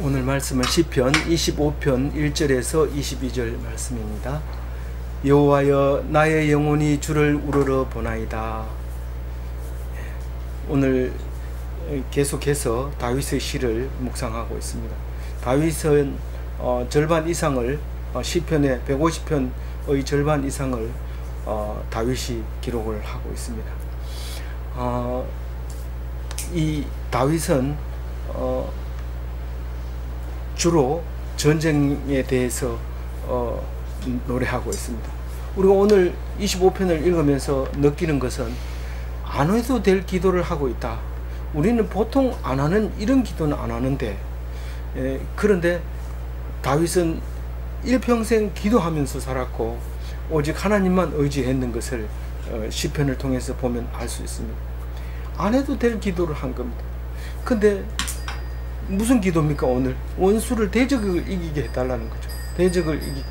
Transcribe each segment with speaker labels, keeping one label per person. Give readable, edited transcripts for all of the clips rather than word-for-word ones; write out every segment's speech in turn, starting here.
Speaker 1: 오늘 말씀은 시편 25편 1절에서 22절 말씀입니다. 여호와여, 나의 영혼이 주를 우러러 보나이다. 오늘 계속해서 다윗의 시를 묵상하고 있습니다. 다윗은 절반 이상을 시편의 150편의 절반 이상을 다윗이 기록을 하고 있습니다. 이 다윗은 주로 전쟁에 대해서 노래하고 있습니다. 우리가 오늘 25편을 읽으면서 느끼는 것은 안 해도 될 기도를 하고 있다. 우리는 보통 안 하는 이런 기도는 안 하는데, 그런데 다윗은 일평생 기도하면서 살았고 오직 하나님만 의지했는 것을 시편을 통해서 보면 알 수 있습니다. 안 해도 될 기도를 한 겁니다. 근데 무슨 기도입니까? 오늘 원수를, 대적을 이기게 해달라는 거죠. 대적을 이기게,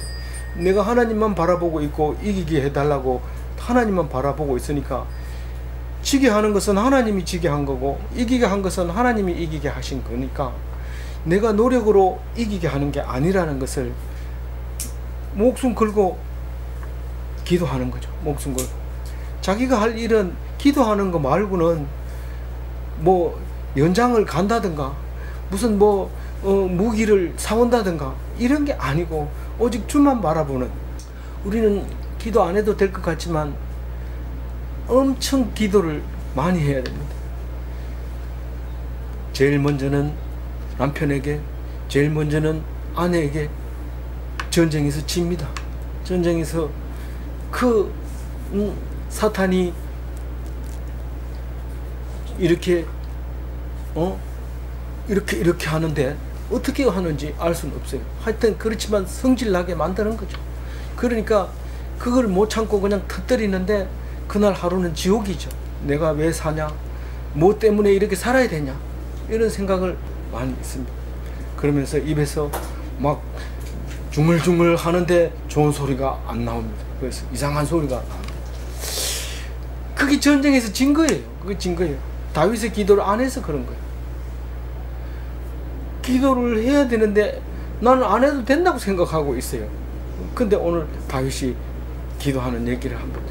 Speaker 1: 내가 하나님만 바라보고 있고 이기게 해달라고 하나님만 바라보고 있으니까, 지게 하는 것은 하나님이 지게 한 거고 이기게 한 것은 하나님이 이기게 하신 거니까 내가 노력으로 이기게 하는 게 아니라는 것을 목숨 걸고 기도하는 거죠. 목숨 걸고 자기가 할 일은 기도하는 거 말고는 뭐 연장을 간다든가 무슨 무기를 사온다든가 이런 게 아니고 오직 주만 바라보는, 우리는 기도 안 해도 될 것 같지만 엄청 기도를 많이 해야 됩니다. 제일 먼저는 남편에게, 제일 먼저는 아내에게 전쟁에서 집니다. 전쟁에서 사탄이 이렇게 이렇게 하는데 어떻게 하는지 알 수는 없어요. 하여튼 그렇지만 성질나게 만드는 거죠. 그러니까 그걸 못 참고 그냥 터뜨리는데 그날 하루는 지옥이죠. 내가 왜 사냐, 뭐 때문에 이렇게 살아야 되냐, 이런 생각을 많이 했습니다. 그러면서 입에서 막 중얼중얼 하는데 좋은 소리가 안 나옵니다. 그래서 이상한 소리가 나옵니다. 그게 전쟁에서 진 거예요. 그게 진 거예요. 다윗의 기도를 안 해서 그런 거예요. 기도를 해야 되는데 나는 안 해도 된다고 생각하고 있어요. 근데 오늘 다윗이 기도하는 얘기를 한번,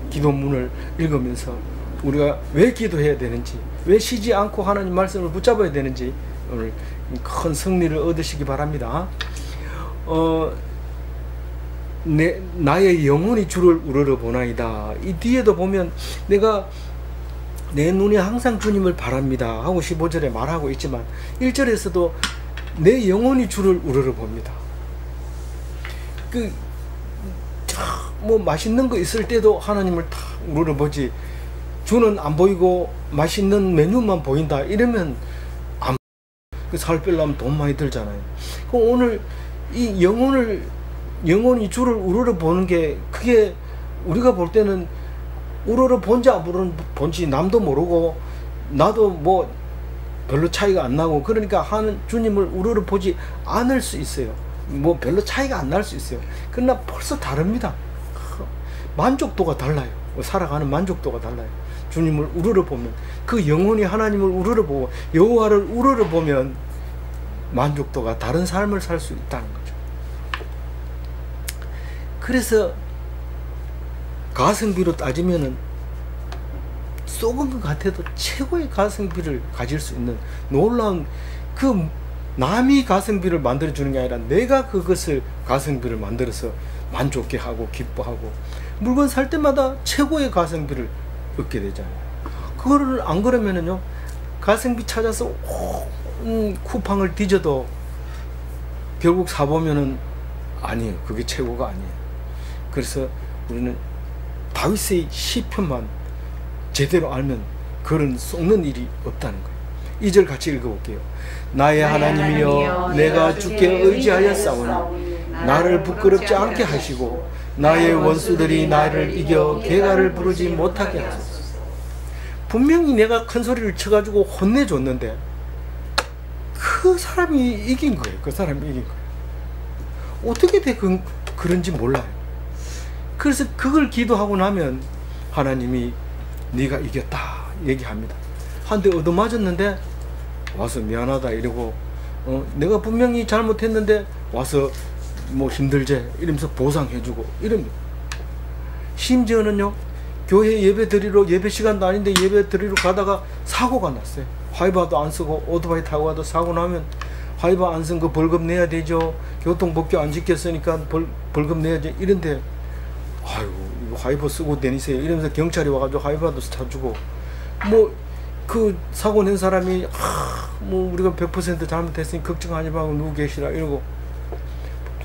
Speaker 1: 기도문을 읽으면서 우리가 왜 기도해야 되는지, 왜 쉬지 않고 하나님 말씀을 붙잡아야 되는지 오늘 큰 승리를 얻으시기 바랍니다. 나의 영혼이 주를 우러러 보나이다. 이 뒤에도 보면 내가 내 눈이 항상 주님을 바랍니다 하고 15절에 말하고 있지만 1절에서도 내 영혼이 주를 우러러 봅니다. 맛있는 거 있을 때도 하나님을 다 우러러 보지, 주는 안 보이고 맛있는 메뉴만 보인다 이러면 살 빼려면 돈 많이 들잖아요. 그럼 오늘 이 영혼이 주를 우러러 보는 게, 그게 우리가 볼 때는 우러러 본지 안 본지 남도 모르고 나도 별로 차이가 안 나고, 그러니까 주님을 우러러 보지 않을 수 있어요. 별로 차이가 안 날 수 있어요. 그러나 벌써 다릅니다. 만족도가 달라요. 살아가는 만족도가 달라요. 주님을 우러러 보면, 그 영혼이 하나님을 우러러 보고 여호와를 우러러 보면 만족도가 다른 삶을 살 수 있다는 거죠. 그래서 가성비로 따지면은 썩은 것 같아도 최고의 가성비를 가질 수 있는 놀라운, 남이 가성비를 만들어주는 게 아니라 내가 그것을 가성비를 만들어서 만족해 하고 기뻐하고 물건 살 때마다 최고의 가성비를 얻게 되잖아요. 그거를 안 그러면은요, 가성비 찾아서 쿠팡을 뒤져도 결국 사보면은 아니에요. 그게 최고가 아니에요. 그래서 우리는 다윗의 시편만 제대로 알면 그런 썩는 일이 없다는 거예요. 2절 같이 읽어볼게요. 나의 하나님이여, 내가 주께 의지하여 싸우니 나를 부끄럽지 않게 하시고 나의 원수들이 나를 이겨 개가를 부르지 못하게 하소서. 분명히 내가 큰 소리를 쳐가지고 혼내줬는데 그 사람이 이긴 거예요. 그 사람이 이긴 거예요. 어떻게 그런지 몰라요. 그래서 그걸 기도하고 나면 하나님이 네가 이겼다 얘기합니다. 한 대 얻어맞았는데 와서 미안하다 이러고, 내가 분명히 잘못했는데 와서 뭐 힘들제 이러면서 보상해주고 이럽니다. 심지어는요, 교회 예배 드리러, 예배 시간도 아닌데 예배 드리러 가다가 사고가 났어요. 화이바도 안 쓰고 오토바이 타고 가도 사고 나면 화이바 안 쓴 거 벌금 내야 되죠. 교통법규 안 지켰으니까 벌금 내야지. 이런데 아이고 이거 화이바 쓰고 다니세요 이러면서 경찰이 와가지고 화이바도 사주고, 뭐 그 사고 낸 사람이 뭐 우리가 100% 잘못했으니 걱정하지 말고 누구 계시라 이러고,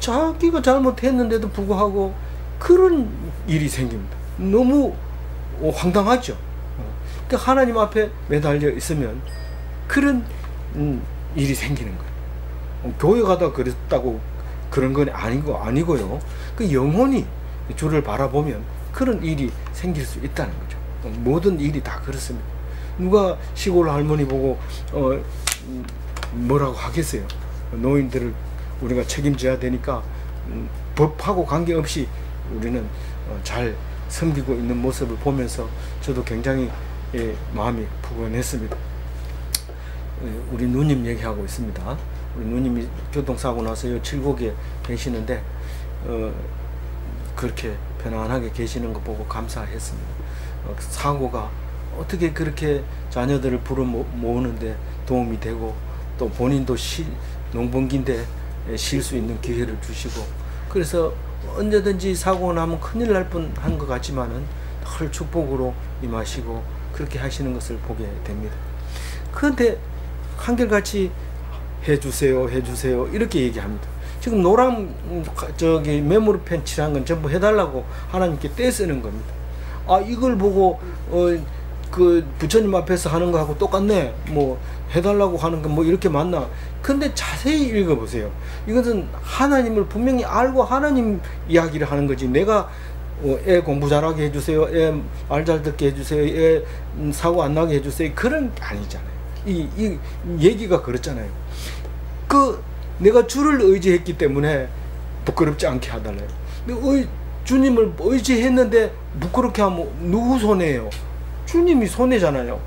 Speaker 1: 자기가 잘못했는데도 불구하고 그런 일이 생깁니다. 너무 황당하죠. 그러니까 하나님 앞에 매달려 있으면 그런 일이 생기는 거예요. 교회 가다 그랬다고 그런 건 아니고요. 그 영혼이 주를 바라보면 그런 일이 생길 수 있다는 거죠. 모든 일이 다 그렇습니다. 누가 시골 할머니 보고 뭐라고 하겠어요. 노인들을 우리가 책임져야 되니까 법하고 관계없이 우리는 잘 섬기고 있는 모습을 보면서 저도 굉장히 마음이 푸근했습니다. 우리 누님 얘기하고 있습니다. 우리 누님이 교통사고 나서 칠곡에 계시는데 그렇게 편안하게 계시는 거 보고 감사했습니다. 사고가 어떻게 그렇게 자녀들을 불어 모으는데 도움이 되고, 또 본인도 농번기인데 쉴 수 있는 기회를 주시고, 그래서 언제든지 사고 나면 큰일 날 뻔한 것 같지만은 늘 축복으로 임하시고 그렇게 하시는 것을 보게 됩니다. 그런데 한결같이 해주세요 이렇게 얘기합니다. 지금 노란 저기 메모리펜 칠한 건 전부 해달라고 하나님께 떼쓰는 겁니다. 아, 이걸 보고 그 부처님 앞에서 하는 거하고 똑같네, 뭐 해달라고 하는 건 뭐 이렇게 맞나. 근데 자세히 읽어보세요. 이것은 하나님을 분명히 알고 하나님 이야기를 하는 거지, 내가 애 공부 잘하게 해주세요, 애 말 잘 듣게 해주세요, 애 사고 안 나게 해주세요, 그런 게 아니잖아요. 이 얘기가 그렇잖아요. 내가 주를 의지했기 때문에 부끄럽지 않게 해달래요. 주님을 의지했는데 부끄럽게 하면 누구 손해예요? 주님이 손해잖아요.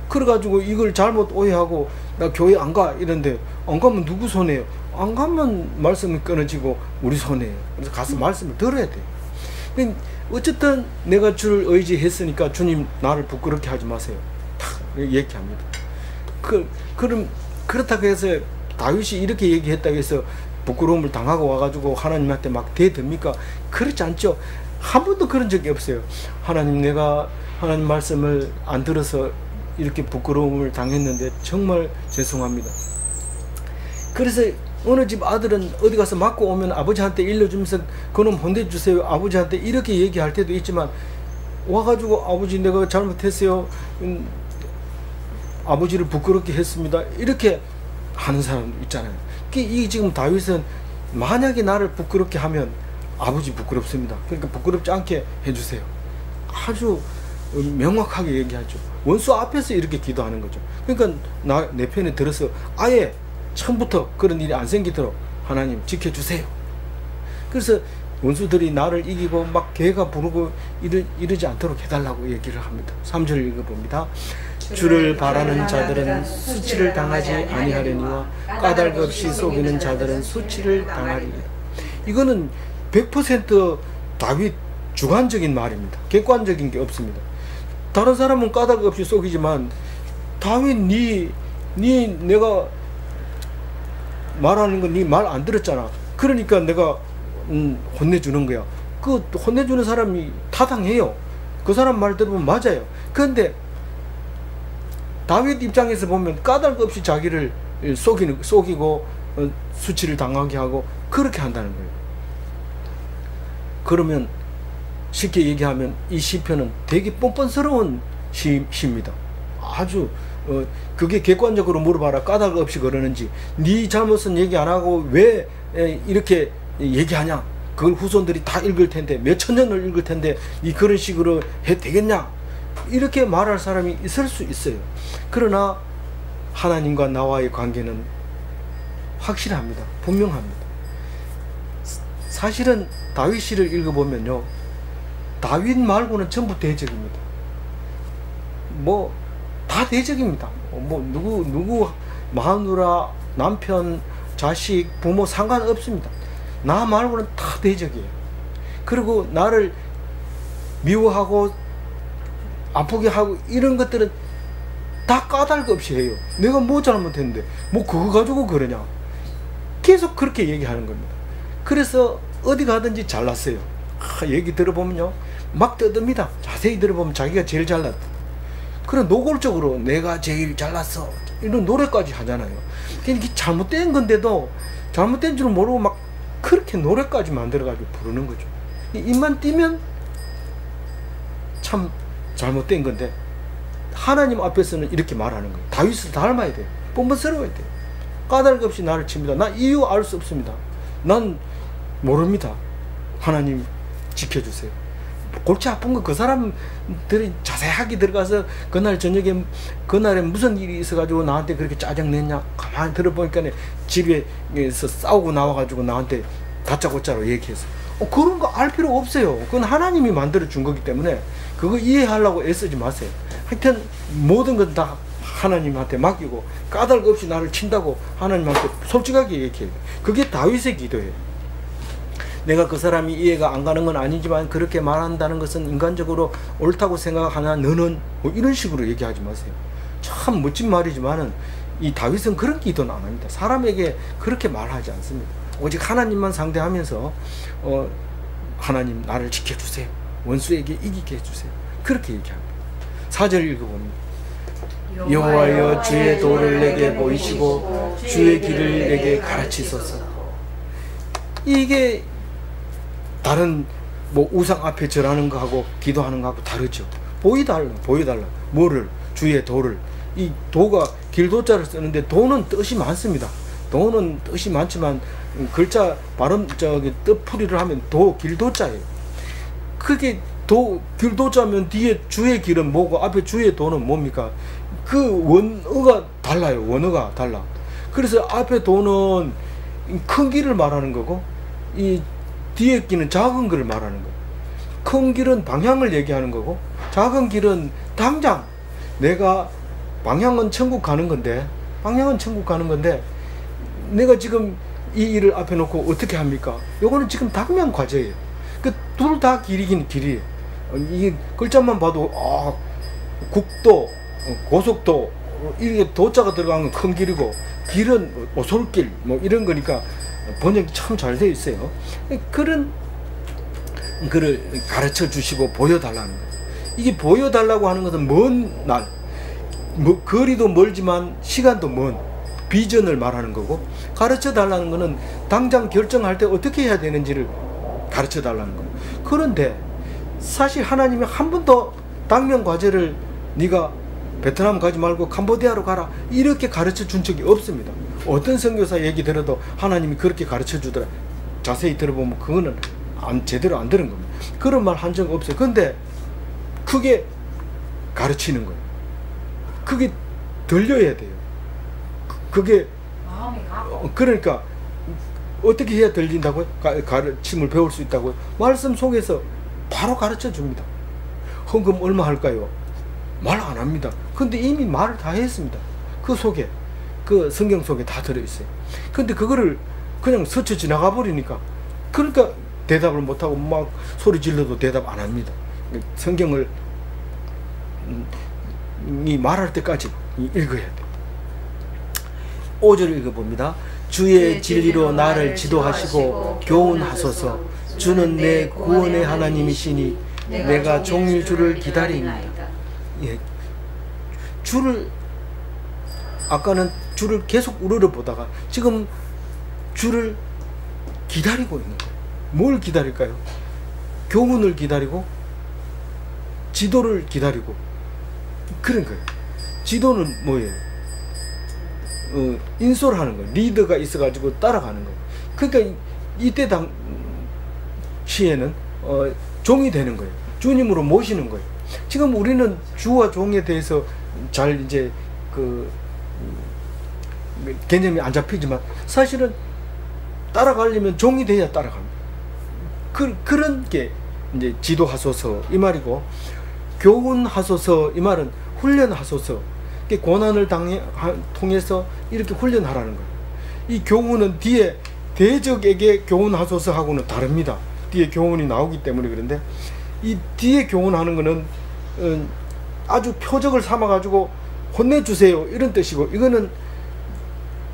Speaker 1: 그래가지고 이걸 잘못 오해하고 나 교회 안 가 이런데 안 가면 누구 손해예요? 안 가면 말씀이 끊어지고 우리 손해예요. 그래서 가서 말씀을 들어야 돼요. 어쨌든 내가 주를 의지했으니까 주님 나를 부끄럽게 하지 마세요, 탁 얘기합니다. 그럼 그렇다고 해서 다윗이 이렇게 얘기했다고 해서 부끄러움을 당하고 와가지고 하나님한테 막 대듭니까? 그렇지 않죠. 한 번도 그런 적이 없어요. 하나님, 내가 하나님 말씀을 안 들어서 이렇게 부끄러움을 당했는데 정말 죄송합니다. 그래서 어느 집 아들은 어디 가서 맞고 오면 아버지한테 일러주면서 그놈 혼내주세요, 아버지한테 이렇게 얘기할 때도 있지만, 와가지고 아버지 내가 잘못했어요, 아버지를 부끄럽게 했습니다, 이렇게 하는 사람도 있잖아요. 이 지금 다윗은 만약에 나를 부끄럽게 하면 아버지 부끄럽습니다, 그러니까 부끄럽지 않게 해주세요, 아주 명확하게 얘기하죠. 원수 앞에서 이렇게 기도하는 거죠. 그러니까 내 편에 들어서 아예 처음부터 그런 일이 안 생기도록 하나님 지켜주세요. 그래서 원수들이 나를 이기고 막 개가 부르고 이러지 않도록 해달라고 얘기를 합니다. 3절 읽어봅니다. 주를 바라는 자들은 수치를 당하지 아니하려니와 까닭 없이 속이는 자들은 수치를 당하리라. 이거는 100% 다윗 주관적인 말입니다. 객관적인 게 없습니다. 다른 사람은 까닭 없이 속이지만 다윗 내가 말하는 건 네 말 안 들었잖아. 그러니까 내가 혼내주는 거야. 그 혼내주는 사람이 타당해요. 그 사람 말 들으면 맞아요. 그런데 다윗 입장에서 보면 까닭 없이 자기를 속이고 수치를 당하게 하고 그렇게 한다는 거예요. 그러면 쉽게 얘기하면 이 시편은 되게 뻔뻔스러운 시입니다. 아주 그게 객관적으로 물어봐라. 까닭 없이 그러는지, 네 잘못은 얘기 안 하고 왜 이렇게 얘기하냐, 그걸 후손들이 다 읽을 텐데, 몇 천 년을 읽을 텐데 이 그런 식으로 해도 되겠냐, 이렇게 말할 사람이 있을 수 있어요. 그러나 하나님과 나와의 관계는 확실합니다. 분명합니다. 사실은 다윗 시를 읽어보면요, 다윗 말고는 전부 대적입니다. 뭐 다 대적입니다. 뭐 누구 마누라, 남편, 자식, 부모 상관없습니다. 나 말고는 다 대적이에요. 그리고 나를 미워하고 아프게 하고 이런 것들은 다 까닭 없이 해요. 내가 뭐 잘못했는데 뭐 그거 가지고 그러냐. 계속 그렇게 얘기하는 겁니다. 그래서 어디 가든지 잘났어요. 얘기 들어보면요 막 떠듭니다. 자세히 들어보면 자기가 제일 잘났다. 그런 노골적으로 내가 제일 잘났어 이런 노래까지 하잖아요. 그러니까 잘못된 건데도 잘못된 줄 모르고 막 그렇게 노래까지 만들어가지고 부르는 거죠. 입만 띄면 참 잘못된 건데 하나님 앞에서는 이렇게 말하는 거예요. 다윗을 닮아야 돼요. 뻔뻔스러워야 돼요. 까닭 없이 나를 칩니다. 나 이유 알 수 없습니다. 난 모릅니다. 하나님 지켜주세요. 골치 아픈 거 그 사람들이 자세하게 들어가서 그날 저녁에 그날에 무슨 일이 있어가지고 나한테 그렇게 짜증냈냐 가만히 들어보니까 집에서 싸우고 나와가지고 나한테 다짜고짜로 얘기해서 그런 거 알 필요 없어요. 그건 하나님이 만들어 준 거기 때문에 그거 이해하려고 애쓰지 마세요. 하여튼 모든 건 다 하나님한테 맡기고 까닭 없이 나를 친다고 하나님한테 솔직하게 얘기해요. 그게 다윗의 기도예요. 내가 그 사람이 이해가 안 가는 건 아니지만 그렇게 말한다는 것은 인간적으로 옳다고 생각하나 너는 뭐 이런 식으로 얘기하지 마세요. 참 멋진 말이지만은 이 다윗은 그런 기도는 안 합니다. 사람에게 그렇게 말하지 않습니다. 오직 하나님만 상대하면서 하나님 나를 지켜주세요. 원수에게 이기게 해주세요. 그렇게 얘기합니다. 4절 읽어봅니다. 여호와여 주의 도를 내게 보이시고 주의 길을 내게 가르치소서. 이게 다른 뭐 우상 앞에 절하는 거하고 기도하는 거하고 다르죠. 보여달라. 뭐를? 주의 도를. 이 도가 길도자를 쓰는데 도는 뜻이 많습니다. 도는 뜻이 많지만 글자 발음 뜻풀이를 하면 도 길도자예요. 그게 길도자면 뒤에 주의 길은 뭐고 앞에 주의 도는 뭡니까? 그 원어가 달라요. 원어가 달라. 그래서 앞에 도는 큰 길을 말하는 거고 이 뒤에 길은 작은 길을 말하는 거예요. 큰 길은 방향을 얘기하는 거고 작은 길은 당장 내가 방향은 천국 가는 건데 내가 지금 이 일을 앞에 놓고 어떻게 합니까? 요거는 지금 당면 과제예요. 그 둘 다 길이긴 길이에요. 이 글자만 봐도 국도, 고속도 이게 도자가 들어간 건 큰 길이고 길은 오솔길 뭐 이런 거니까 번역이 참 잘 되어 있어요. 그런 글을 가르쳐 주시고 보여달라는 거예요. 이게 보여달라고 하는 것은 먼 날, 거리도 멀지만 시간도 먼 비전을 말하는 거고, 가르쳐 달라는 것은 당장 결정할 때 어떻게 해야 되는지를 가르쳐 달라는 거예요. 그런데 사실 하나님이 한 번도 당면 과제를 네가 베트남 가지 말고 캄보디아로 가라 이렇게 가르쳐 준 적이 없습니다. 어떤 선교사 얘기 들어도 하나님이 그렇게 가르쳐 주더라. 자세히 들어보면 그거는 제대로 안 들은 겁니다. 그런 말 한 적 없어요. 근데 그게 가르치는 거예요. 그게 들려야 돼요. 그게 그러니까 어떻게 해야 들린다고요? 가르침을 배울 수 있다고요? 말씀 속에서 바로 가르쳐 줍니다. 헌금 얼마 할까요? 말 안 합니다. 근데 이미 말을 다 했습니다. 그 속에, 그 성경 속에 다 들어있어요. 근데 그거를 그냥 스쳐 지나가 버리니까, 그러니까 대답을 못하고 막 소리 질러도 대답 안 합니다. 성경을 이 말할 때까지 읽어야 돼요. 5절 읽어봅니다. 주의 진리로 나를 지도하시고 교훈하소서. 주는 내 구원의 하나님이시니 내가 종일 주를 기다리나이다. 예, 주를, 아까는 주를 계속 우러러보다가 지금 주를 기다리고 있는 거예요. 뭘 기다릴까요? 교훈을 기다리고 지도를 기다리고 그런 거예요. 지도는 뭐예요? 인솔하는 거예요. 리더가 있어가지고 따라가는 거예요. 그러니까 이때 당시에는 종이 되는 거예요. 주님으로 모시는 거예요. 지금 우리는 주와 종에 대해서 잘 이제 개념이 안 잡히지만 사실은 따라가려면 종이 돼야 따라갑니다. 그런 게 이제 지도하소서 이 말이고, 교훈하소서 이 말은 훈련하소서. 고난을 통해서 이렇게 훈련하라는 거예요. 이 교훈은 뒤에 대적에게 교훈하소서 하고는 다릅니다. 뒤에 교훈이 나오기 때문에. 그런데 이 뒤에 교훈하는 거는 아주 표적을 삼아 가지고 혼내주세요 이런 뜻이고, 이거는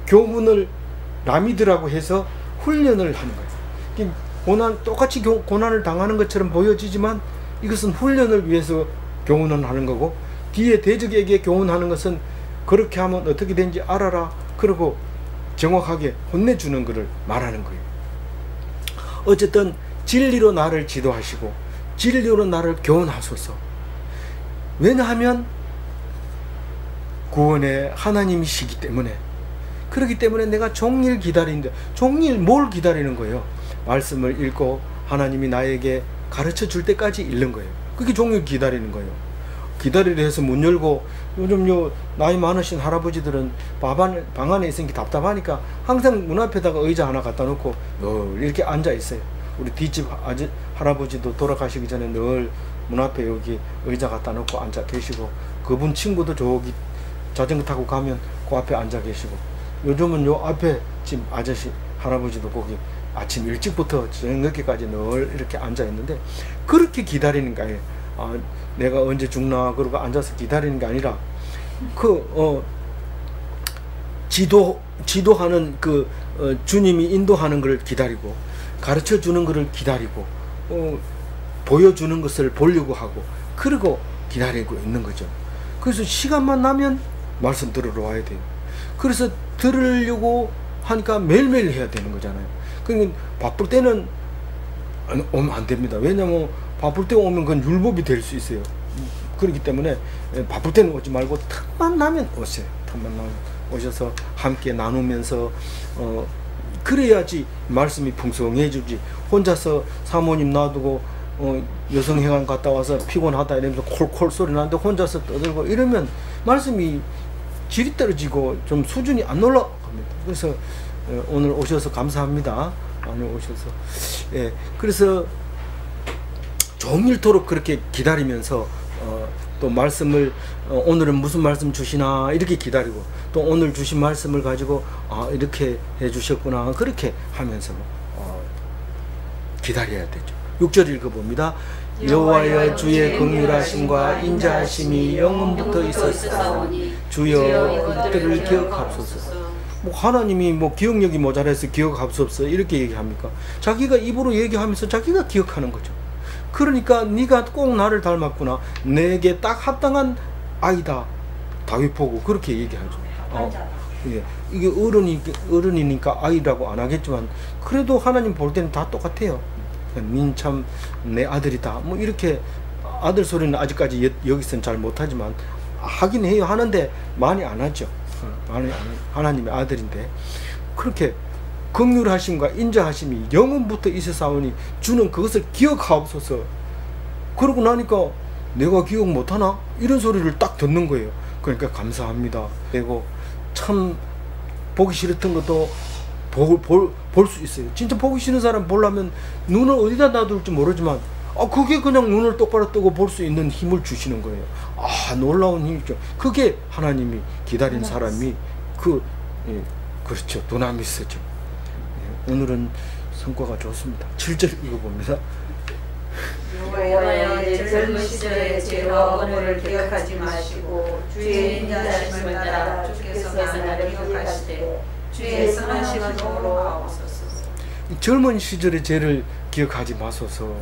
Speaker 1: 교훈을 라미드라고 해서 훈련을 하는 거예요. 똑같이 고난을 당하는 것처럼 보여지지만 이것은 훈련을 위해서 교훈을 하는 거고, 뒤에 대적에게 교훈하는 것은 그렇게 하면 어떻게 되는지 알아라, 그리고 정확하게 혼내주는 것을 말하는 거예요. 어쨌든 진리로 나를 지도하시고 진리로 나를 교훈하소서. 왜냐하면 구원의 하나님이시기 때문에. 그렇기 때문에 내가 종일 기다리는데, 종일 뭘 기다리는 거예요? 말씀을 읽고 하나님이 나에게 가르쳐 줄 때까지 읽는 거예요. 그게 종일 기다리는 거예요. 기다리려 해서 문 열고, 요즘 나이 많으신 할아버지들은 방 안에 있으니까 답답하니까 항상 문 앞에다가 의자 하나 갖다 놓고 늘 이렇게 앉아 있어요. 우리 뒷집 할아버지도 돌아가시기 전에 늘 문 앞에 여기 의자 갖다 놓고 앉아 계시고, 그분 친구도 저기 자전거 타고 가면 그 앞에 앉아 계시고, 요즘은 요 앞에 지금 아저씨 할아버지도 거기 아침 일찍부터 저녁까지 늘 이렇게 앉아 있는데, 그렇게 기다리는 거예요. 내가 언제 죽나 그러고 앉아서 기다리는 게 아니라 지도하는 주님이 인도하는 것을 기다리고, 가르쳐 주는 것을 기다리고, 보여주는 것을 보려고 하고, 그리고 기다리고 있는 거죠. 그래서 시간만 나면 말씀 들으러 와야 돼요. 그래서 들으려고 하니까 매일매일 해야 되는 거잖아요. 그러니까 바쁠 때는 오면 안 됩니다. 왜냐면 바쁠 때 오면 그건 율법이 될 수 있어요. 그렇기 때문에 바쁠 때는 오지 말고 틈만 나면 오세요. 틈만 나면 오셔서 함께 나누면서 그래야지 말씀이 풍성해지지. 혼자서 사모님 놔두고 여성회관 갔다 와서 피곤하다 이러면서 콜콜 소리 나는데 혼자서 떠들고 이러면 말씀이 질이 떨어지고 좀 수준이 안 올라갑니다. 그래서 오늘 오셔서 감사합니다. 많이 오셔서. 예, 그래서 종일토록 그렇게 기다리면서 또 말씀을 오늘은 무슨 말씀 주시나 이렇게 기다리고, 또 오늘 주신 말씀을 가지고 이렇게 해주셨구나 그렇게 하면서 기다려야 되죠. 6절 읽어봅니다. 여호와여 주의 긍휼하심과 인자하심이 영원부터 있었사오니 주여 그들을 기억하옵소서. 하나님이 기억력이 모자라서 기억하옵소서 이렇게 얘기합니까? 자기가 입으로 얘기하면서 자기가 기억하는 거죠. 그러니까 네가 꼭 나를 닮았구나, 내게 딱 합당한 아이다, 다윗 보고 그렇게 얘기하죠. 예, 이게 어른이니까 아이라고 안 하겠지만 그래도 하나님 볼 때는 다 똑같아요. 닌 참 내 아들이다 이렇게. 아들 소리는 아직까지 여기서는 잘 못하지만 하긴 해요. 하는데 많이 안 하죠. 많이 안 해요. 하나님의 아들인데. 그렇게 긍휼하심과 인자하심이 영원부터 있으사오니 주는 그것을 기억하옵소서. 그러고 나니까 내가 기억 못하나? 이런 소리를 딱 듣는 거예요. 그러니까 감사합니다. 그리고 참 보기 싫었던 것도 볼 수 있어요. 진짜 보기 싫은 사람 보려면 눈을 어디다 놔둘지 모르지만 그게 그냥 눈을 똑바로 뜨고 볼 수 있는 힘을 주시는 거예요. 놀라운 힘이죠. 그게 하나님이 기다린 사람이 그렇죠. 두나미스죠. 예, 오늘은 성과가 좋습니다. 7절 읽어봅니다.
Speaker 2: 여호와여 내 젊은 시절의 죄와 언어를 기억하지 마시고 주의 인자하심을 따라 주께서 나를 기억하시되 주의 선하심을 도모하옵소서.
Speaker 1: 젊은 시절의 죄를 기억하지 마소서.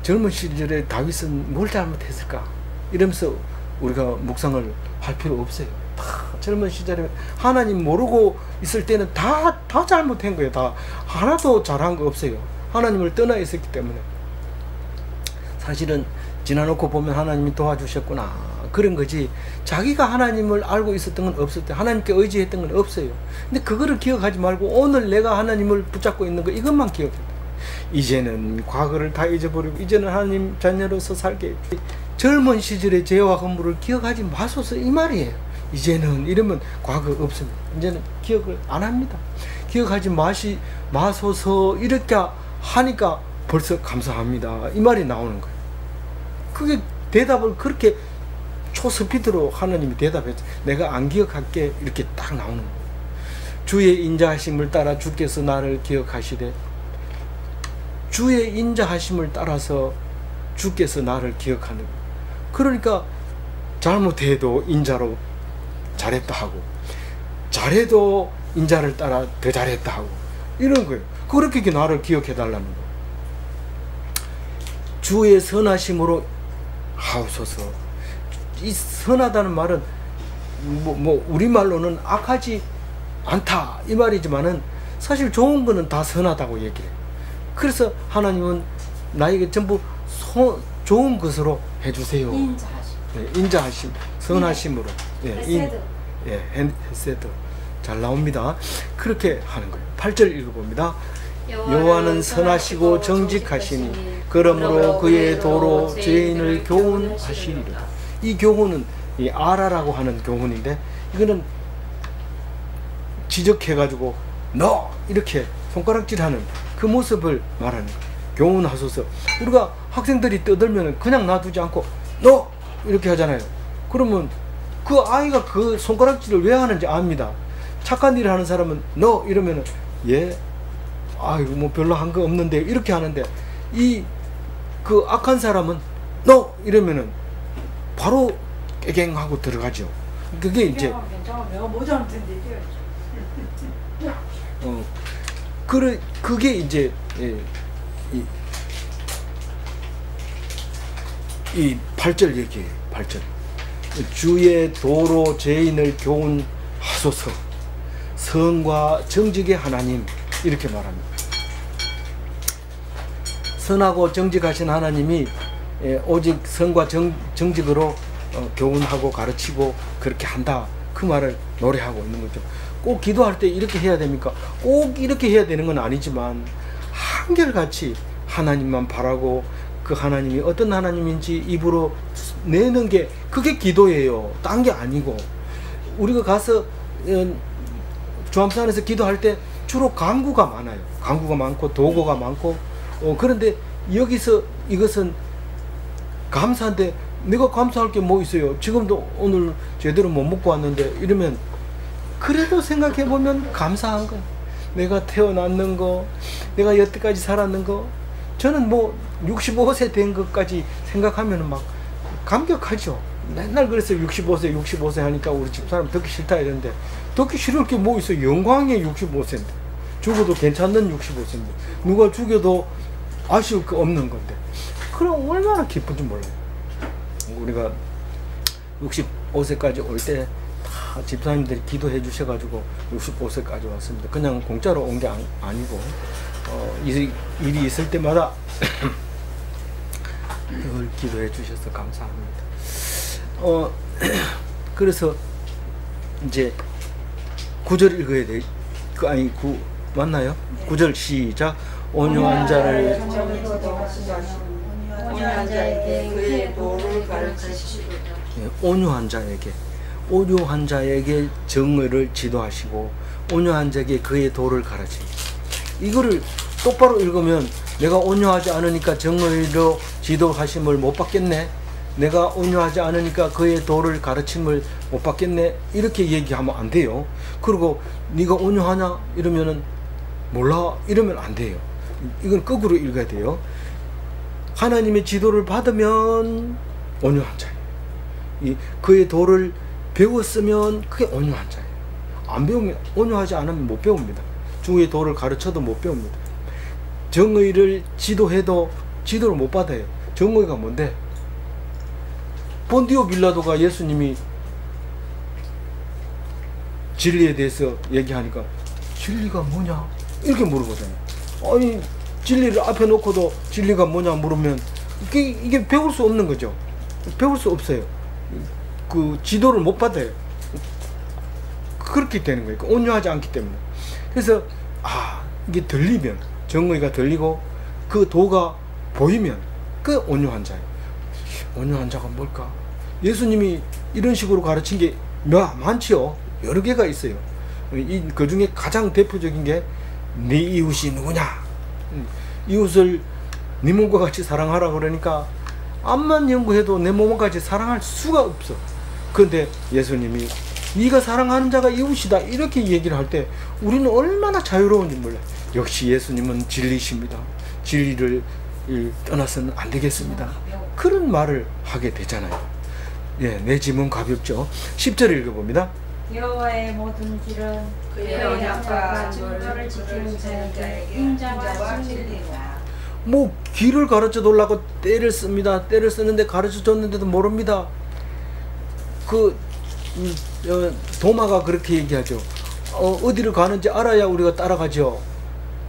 Speaker 1: 젊은 시절에 다윗은 뭘 잘못했을까? 이러면서 우리가 묵상을 할 필요 없어요. 다 젊은 시절에 하나님 모르고 있을 때는 다 잘못한 거예요. 다 하나도 잘한 거 없어요. 하나님을 떠나 있었기 때문에. 사실은 지나놓고 보면 하나님이 도와주셨구나 그런 거지, 자기가 하나님을 알고 있었던 건 없을 때, 하나님께 의지했던 건 없어요. 근데 그거를 기억하지 말고 오늘 내가 하나님을 붙잡고 있는 거 이것만 기억해요. 이제는 과거를 다 잊어버리고 이제는 하나님 자녀로서 살게. 젊은 시절의 죄와 허물을 기억하지 마소서 이 말이에요. 이제는 이러면 과거 없습니다. 이제는 기억을 안 합니다. 기억하지 마소서 이렇게 하니까 벌써 감사합니다 이 말이 나오는 거예요. 그게 대답을 그렇게 스피드로 하나님이 대답했죠. 내가 안 기억할게. 이렇게 딱 나오는 거예요. 주의 인자하심을 따라 주께서 나를 기억하시되, 주의 인자하심을 따라서 주께서 나를 기억하는 거예요. 그러니까 잘못해도 인자로 잘했다 하고, 잘해도 인자를 따라 더 잘했다 하고, 이런 거예요. 그렇게 나를 기억해 달라는 거예요. 주의 선하심으로 하옵소서. 이 선하다는 말은 우리말로는 악하지 않다 이 말이지만은 사실 좋은 거는 다 선하다고 얘기해요. 그래서 하나님은 나에게 전부 좋은 것으로 해주세요.
Speaker 3: 인자하심.
Speaker 1: 네, 인자하심, 선하심으로.
Speaker 3: 헤세드.
Speaker 1: 헤세드. 잘 나옵니다. 그렇게 하는 거예요. 8절 읽어봅니다. 여호와는 선하시고 정직하시니 그러므로 그의 도로 죄인을 교훈하시리로다. 이 교훈은 이 아라라고 하는 교훈인데, 이거는 지적해가지고 너 이렇게 손가락질하는 그 모습을 말하는 거예요. 교훈하소서. 우리가 학생들이 떠들면 그냥 놔두지 않고 너 이렇게 하잖아요. 그러면 그 아이가 그 손가락질을 왜 하는지 압니다. 착한 일을 하는 사람은 너 이러면은 예, 아이고 뭐 별로 한 거 없는데 이렇게 하는데, 이 그 악한 사람은 너 이러면은 바로 깨갱하고 들어가죠. 그게 이제
Speaker 3: 내가 모자란 텐데
Speaker 1: 그게 이제 이 8절 얘기예요. 8절. 주의 도로 죄인을 교훈하소서. 선과 정직의 하나님, 이렇게 말합니다. 선하고 정직하신 하나님이 오직 선과 정직으로 교훈하고 가르치고 그렇게 한다, 그 말을 노래하고 있는 거죠. 꼭 기도할 때 이렇게 해야 됩니까? 꼭 이렇게 해야 되는 건 아니지만 한결같이 하나님만 바라고 그 하나님이 어떤 하나님인지 입으로 내는 게 그게 기도예요. 딴 게 아니고. 우리가 가서 주암산에서 기도할 때 주로 간구가 많아요. 간구가 많고 도구가 많고, 그런데 여기서 이것은 감사한데 내가 감사할 게 뭐 있어요? 지금도 오늘 제대로 못 먹고 왔는데, 이러면 그래도 생각해보면 감사한 거, 내가 태어났는 거, 내가 여태까지 살았는 거, 저는 뭐 65세 된 것까지 생각하면 막 감격하죠. 맨날 그랬어요. 65세 하니까 우리 집사람 듣기 싫다 이랬는데, 듣기 싫을 게 뭐 있어요? 영광의 65세인데, 죽어도 괜찮는 65세인데, 누가 죽여도 아쉬울 거 없는 건데, 그럼 얼마나 기쁜지 몰라요. 우리가 65세까지 올 때 다 집사님들이 기도해 주셔가지고 65세까지 왔습니다. 그냥 공짜로 온 게 아니고, 일이 있을 때마다 그걸 기도해 주셔서 감사합니다. 그래서 이제 9절 읽어야 돼. 맞나요? 9절 시작. 온유한 자를
Speaker 2: 온유한 자에게 그의 도를 가르치시리로다.
Speaker 1: 온유한 자에게 정의를 지도하시고 온유한 자에게 그의 도를 가르치시고, 이거를 똑바로 읽으면 내가 온유하지 않으니까 정의로 지도하심을 못 받겠네, 내가 온유하지 않으니까 그의 도를 가르침을 못 받겠네, 이렇게 얘기하면 안 돼요. 그리고 네가 온유하냐 이러면은 몰라 이러면 안 돼요. 이건 거꾸로 읽어야 돼요. 하나님의 지도를 받으면 온유한 자예요. 그의 도를 배웠으면 그게 온유한 자예요. 안 배우면, 온유하지 않으면 못 배웁니다. 주의 도를 가르쳐도 못 배웁니다. 정의를 지도해도 지도를 못 받아요. 정의가 뭔데? 본디오 빌라도가 예수님이 진리에 대해서 얘기하니까 진리가 뭐냐? 이렇게 물어보잖아요. 아니, 진리를 앞에 놓고도 진리가 뭐냐 물으면 이게 배울 수 없는 거죠. 배울 수 없어요. 그 지도를 못 받아요. 그렇게 되는 거예요. 온유하지 않기 때문에. 그래서 이게 들리면, 정의가 들리고 그 도가 보이면 그 온유한 자예요. 온유한 자가 뭘까? 예수님이 이런 식으로 가르친 게 많지요. 여러 개가 있어요. 그 중에 가장 대표적인 게 네 이웃이 누구냐? 이웃을 네 몸과 같이 사랑하라 그러니까 암만 연구해도 내 몸과 같이 사랑할 수가 없어. 그런데 예수님이 네가 사랑하는 자가 이웃이다 이렇게 얘기를 할 때 우리는 얼마나 자유로운지 몰라요. 역시 예수님은 진리십니다. 진리를 떠나서는 안 되겠습니다. 그런 말을 하게 되잖아요. 예, 내 짐은 가볍죠. 10절 읽어봅니다.
Speaker 3: 여호와의 모든 길은
Speaker 2: 그의 언약과 증거를 지키는 자에게 인자와 진리라.
Speaker 1: 뭐 길을 가르쳐 달라고 때를 씁니다. 때를 쓰는데 가르쳐 줬는데도 모릅니다. 도마가 그렇게 얘기하죠. 어디를 가는지 알아야 우리가 따라가죠.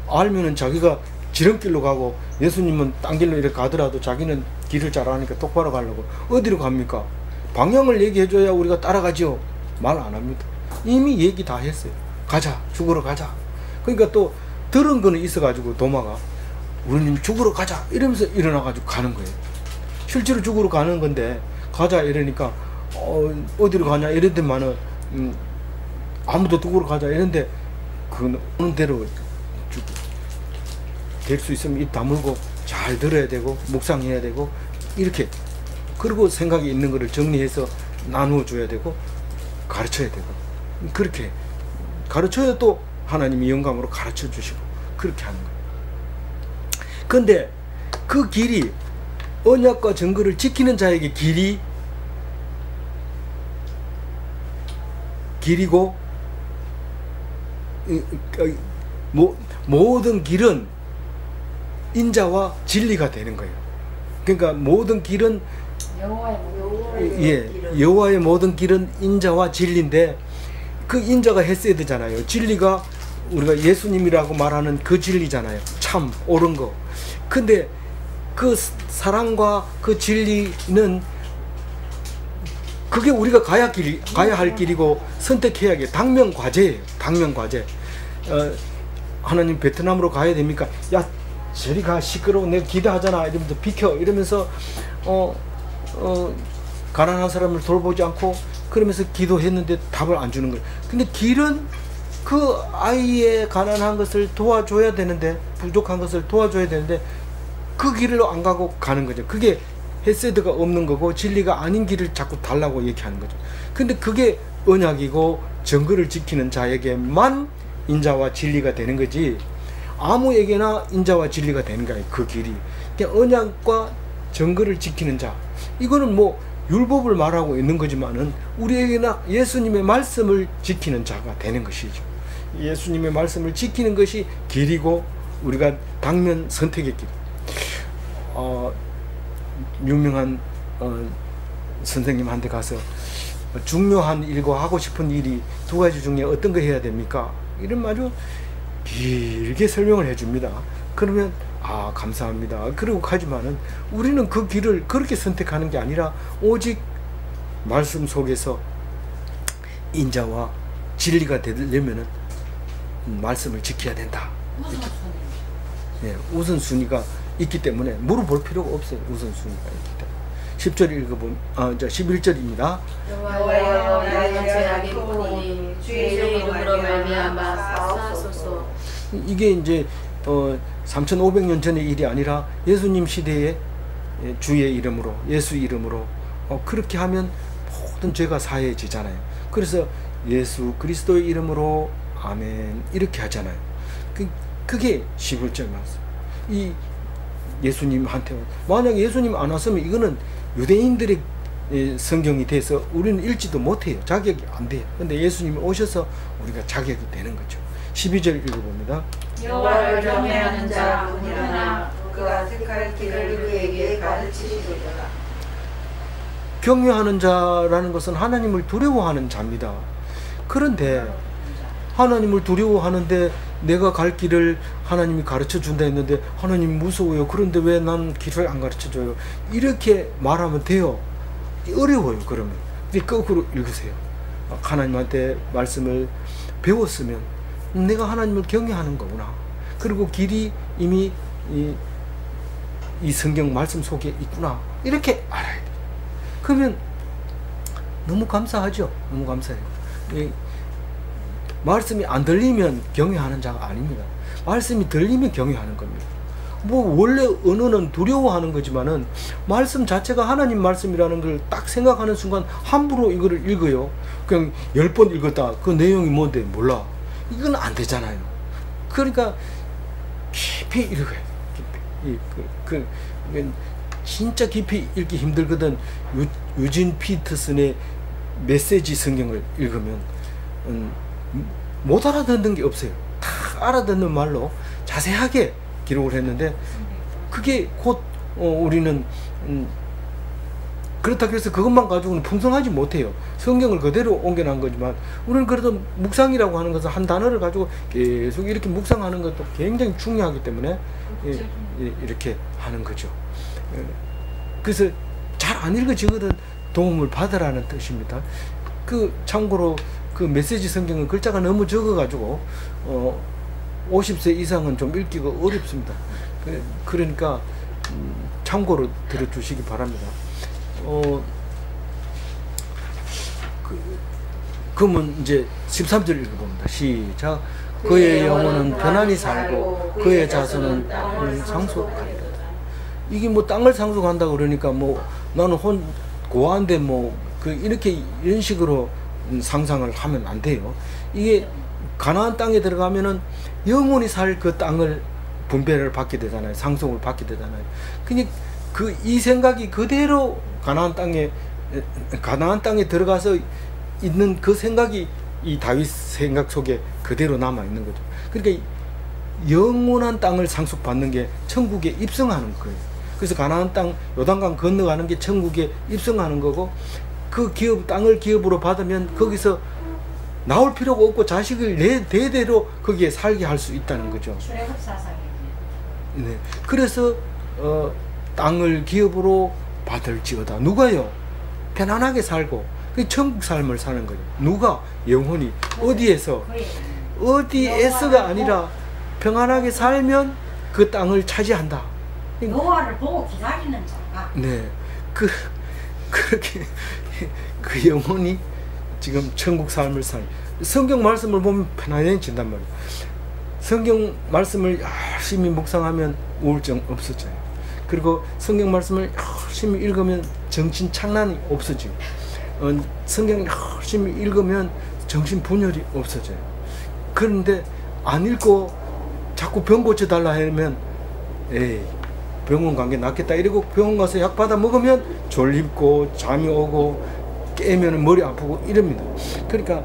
Speaker 1: 알면은 자기가 지름길로 가고 예수님은 딴 길로 이렇게 가더라도 자기는 길을 잘 아니까 똑바로 가려고 어디로 갑니까? 방향을 얘기해줘야 우리가 따라가죠. 말 안 합니다. 이미 얘기 다 했어요. 가자, 죽으러 가자. 그러니까 또 들은 거는 있어가지고 도마가 우리님 죽으러 가자 이러면서 일어나가지고 가는 거예요. 실제로 죽으러 가는 건데 가자 이러니까 어디로 가냐 이랬더만은 아무도 죽으러 가자 이런데 그 오는 대로 될 수 있으면 입 다물고 잘 들어야 되고 묵상해야 되고 이렇게 그리고 생각이 있는 거를 정리해서 나누어 줘야 되고 가르쳐야 되고 그렇게 가르쳐야 또 하나님이 영감으로 가르쳐 주시고 그렇게 하는 거예요. 근데 그 길이 언약과 증거를 지키는 자에게 길이고 모든 길은 인자와 진리가 되는 거예요. 그러니까 모든 길은 여호와의 모든 길은 인자와 진리인데 그 인자가 했어야 되잖아요. 진리가 우리가 예수님이라고 말하는 그 진리잖아요. 참 옳은 거. 근데 그 사랑과 그 진리는 그게 우리가 가야 할 길이고 선택해야 할 길. 당면 과제예요. 당면 과제. 하나님 베트남으로 가야 됩니까? 야 저리 가 시끄러워 내가 기도하잖아 이러면서 비켜 이러면서 가난한 사람을 돌보지 않고 그러면서 기도했는데 답을 안 주는 거예요. 근데 길은 그 아이의 가난한 것을 도와줘야 되는데 부족한 것을 도와줘야 되는데 그 길로 안 가고 가는 거죠. 그게 헤세드가 없는 거고 진리가 아닌 길을 자꾸 달라고 얘기하는 거죠. 근데 그게 언약이고 증거를 지키는 자에게만 인자와 진리가 되는 거지 아무에게나 인자와 진리가 되는 거예요. 그 길이. 그러니까 언약과 증거를 지키는 자 이거는 뭐 율법을 말하고 있는 거지만은 우리에게나 예수님의 말씀을 지키는 자가 되는 것이죠. 예수님의 말씀을 지키는 것이 길이고 우리가 당면 선택의 길. 유명한 선생님한테 가서 중요한 일과 하고 싶은 일이 두 가지 중에 어떤 거 해야 됩니까? 이런 말을 길게 설명을 해줍니다. 그러면 감사합니다. 그러고 가지만은 우리는 그 길을 그렇게 선택하는 게 아니라 오직 말씀 속에서 인자와 진리가 되려면은 말씀을 지켜야 된다. 네, 우선순위가 있기 때문에 물어볼 필요가 없어요. 우선순위가 있기 때문에. 10절 읽어보면 11절입니다.
Speaker 2: 여호와여 나의 죄악이 크오니 주의 이름으로 말미암아 사하소서.
Speaker 1: 이게 이제 3500년 전의 일이 아니라 예수님 시대에 주의 이름으로 예수 이름으로 그렇게 하면 모든 죄가 사해지잖아요. 그래서 예수 그리스도의 이름으로 아멘 이렇게 하잖아요. 그게 11절 말씀. 이 예수님한테 만약 예수님 안 왔으면 이거는 유대인들의 성경이 돼서 우리는 읽지도 못해요. 자격이 안 돼요. 근데 예수님이 오셔서 우리가 자격이 되는 거죠. 12절 읽어봅니다.
Speaker 2: 여호와를 경외하는 자 오늘나 그가 택할 길을 그에게 가르치시리라.
Speaker 1: 경외하는 자라는 것은 하나님을 두려워하는 자입니다. 그런데 하나님을 두려워하는데 내가 갈 길을 하나님이 가르쳐 준다 했는데 하나님 무서워요. 그런데 왜 난 길을 안 가르쳐 줘요? 이렇게 말하면 돼요. 어려워요. 그러면 거꾸로 읽으세요. 하나님한테 말씀을 배웠으면 내가 하나님을 경외하는 거구나. 그리고 길이 이미 이 성경 말씀 속에 있구나. 이렇게 알아야 돼요. 그러면 너무 감사하죠. 너무 감사해요. 말씀이 안 들리면 경외하는 자가 아닙니다. 말씀이 들리면 경외하는 겁니다. 뭐 원래 언어는 두려워하는 거지만은 말씀 자체가 하나님 말씀이라는 걸 딱 생각하는 순간 함부로 이거를 읽어요. 그냥 10번 읽었다. 그 내용이 뭔데 몰라. 이건 안 되잖아요. 그러니까 깊이 읽어요. 깊이. 진짜 깊이 읽기 힘들거든. 유진 피터슨의 메시지 성경을 읽으면 못 알아듣는 게 없어요. 다 알아듣는 말로 자세하게 기록을 했는데 그게 곧 우리는 그렇다고 해서 그것만 가지고는 풍성하지 못해요. 성경을 그대로 옮겨놓은 거지만 우리는 그래도 묵상이라고 하는 것은 한 단어를 가지고 계속 이렇게 묵상하는 것도 굉장히 중요하기 때문에 이렇게 하는 거죠. 그래서 잘 안 읽어지거든 도움을 받으라는 뜻입니다. 참고로 그 메시지 성경은 글자가 너무 적어가지고 50세 이상은 좀 읽기가 어렵습니다. 그러니까 참고로 들어주시기 바랍니다. 그러면 이제 13절 읽어봅니다. 시작. 그의 영혼은 편안히 살고 그의 자손은 땅을 상속하리라. 이게 뭐 땅을 상속한다 그러니까 뭐 나는 고아인데 이렇게 이런 식으로 상상을 하면 안 돼요. 이게 가나안 땅에 들어가면은 영원히 살 그 땅을 분배를 받게 되잖아요. 상속을 받게 되잖아요. 그러니까 이 생각이 그대로 가나안 땅에 들어가서 있는 그 생각이 이 다윗 생각 속에 그대로 남아 있는 거죠. 그러니까 영원한 땅을 상속받는 게 천국에 입성하는 거예요. 그래서 가나안 땅 요단강 건너가는 게 천국에 입성하는 거고 그 땅을 기업으로 받으면 거기서 나올 필요가 없고 자식을 대대로 거기에 살게 할 수 있다는 거죠.
Speaker 3: 출애굽 사상이지.
Speaker 1: 네. 그래서 땅을 기업으로 받을지어다. 누가요? 편안하게 살고 그 천국 삶을 사는 거예요. 누가? 영혼이. 어디에서? 어디에서가 아니라 평안하게 살면 그 땅을 차지한다.
Speaker 3: 노아를 보고 기다리는 자가.
Speaker 1: 네. 그렇게 그 영혼이 지금 천국 삶을 사는. 성경 말씀을 보면 편안해진단 말이에요. 성경 말씀을 열심히 묵상하면 우울증 없어져요. 그리고 성경 말씀을 열심히 읽으면 정신 착란이 없어지고 성경을 열심히 읽으면 정신 분열이 없어져요. 그런데 안 읽고 자꾸 병 고쳐달라 하면 병원 간 게 낫겠다 이러고 병원 가서 약 받아 먹으면 졸립고 잠이 오고 깨면 머리 아프고 이럽니다. 그러니까